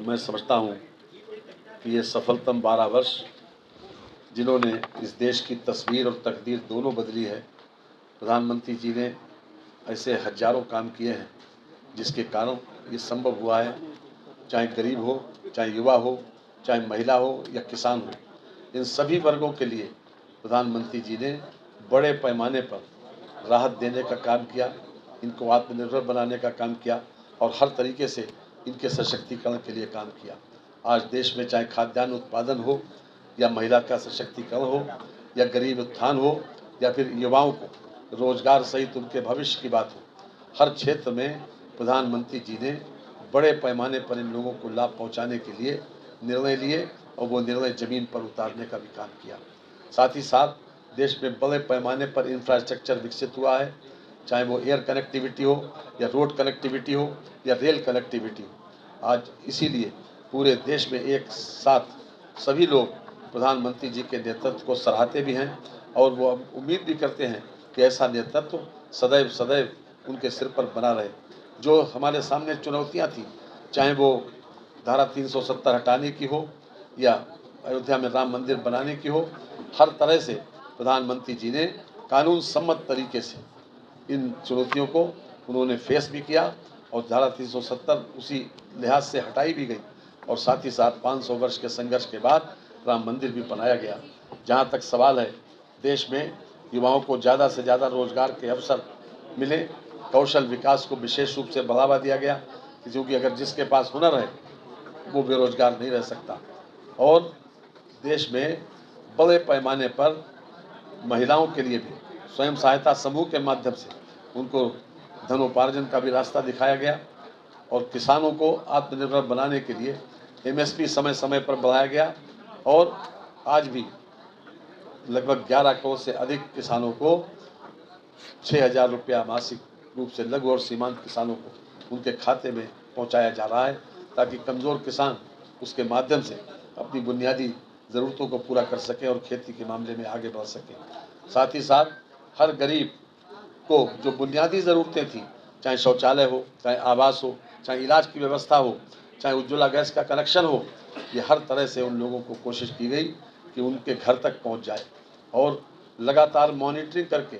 मैं समझता हूँ कि ये सफलतम 12 वर्ष जिन्होंने इस देश की तस्वीर और तकदीर दोनों बदली है। प्रधानमंत्री जी ने ऐसे हजारों काम किए हैं जिसके कारण ये संभव हुआ है। चाहे गरीब हो, चाहे युवा हो, चाहे महिला हो या किसान हो, इन सभी वर्गों के लिए प्रधानमंत्री जी ने बड़े पैमाने पर राहत देने का काम किया, इनको आत्मनिर्भर बनाने का काम किया और हर तरीके से इनके सशक्तिकरण के लिए काम किया। आज देश में चाहे खाद्यान्न उत्पादन हो या महिला का सशक्तिकरण हो या गरीब उत्थान हो या फिर युवाओं को रोजगार सहित उनके भविष्य की बात हो, हर क्षेत्र में प्रधानमंत्री जी ने बड़े पैमाने पर इन लोगों को लाभ पहुंचाने के लिए निर्णय लिए और वो निर्णय ज़मीन पर उतारने का भी काम किया। साथ ही साथ देश में बड़े पैमाने पर इंफ्रास्ट्रक्चर विकसित हुआ है, चाहे वो एयर कनेक्टिविटी हो या रोड कनेक्टिविटी हो या रेल कनेक्टिविटी हो। आज इसीलिए पूरे देश में एक साथ सभी लोग प्रधानमंत्री जी के नेतृत्व को सराहते भी हैं और वो उम्मीद भी करते हैं कि ऐसा नेतृत्व सदैव सदैव उनके सिर पर बना रहे। जो हमारे सामने चुनौतियां थी, चाहे वो धारा 370 हटाने की हो या अयोध्या में राम मंदिर बनाने की हो, हर तरह से प्रधानमंत्री जी ने कानून सम्मत तरीके से इन चुनौतियों को उन्होंने फेस भी किया और धारा 370 उसी लिहाज से हटाई भी गई और साथ ही साथ 500 वर्ष के संघर्ष के बाद राम मंदिर भी बनाया गया। जहाँ तक सवाल है, देश में युवाओं को ज़्यादा से ज़्यादा रोजगार के अवसर मिले, कौशल विकास को विशेष रूप से बढ़ावा दिया गया, क्योंकि अगर जिसके पास हुनर है वो बेरोजगार नहीं रह सकता। और देश में बड़े पैमाने पर महिलाओं के लिए भी स्वयं सहायता समूह के माध्यम से उनको धनोपार्जन का भी रास्ता दिखाया गया और किसानों को आत्मनिर्भर बनाने के लिए MSP समय समय पर बढ़ाया गया और आज भी लगभग 11 करोड़ से अधिक किसानों को 6,000 रुपया मासिक रूप से लघु और सीमांत किसानों को उनके खाते में पहुंचाया जा रहा है, ताकि कमज़ोर किसान उसके माध्यम से अपनी बुनियादी ज़रूरतों को पूरा कर सकें और खेती के मामले में आगे बढ़ सकें। साथ ही साथ हर गरीब को जो बुनियादी ज़रूरतें थी, चाहे शौचालय हो, चाहे आवास हो, चाहे इलाज की व्यवस्था हो, चाहे उज्ज्वला गैस का कनेक्शन हो, ये हर तरह से उन लोगों को कोशिश की गई कि उनके घर तक पहुंच जाए और लगातार मॉनिटरिंग करके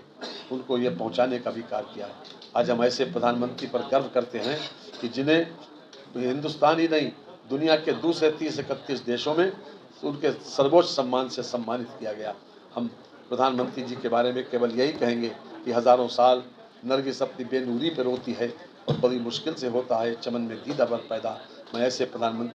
उनको ये पहुंचाने का भी कार्य किया है। आज हम ऐसे प्रधानमंत्री पर गर्व करते हैं कि जिन्हें हिंदुस्तान ही नहीं, दुनिया के दूसरे 30-31 देशों में उनके सर्वोच्च सम्मान से सम्मानित किया गया। हम प्रधानमंत्री जी के बारे में केवल यही कहेंगे कि हज़ारों साल नरगिस अपनी बेनूरी पर रोती है और बड़ी मुश्किल से होता है चमन में दीदा बर पैदा। मैं ऐसे प्रधानमंत्री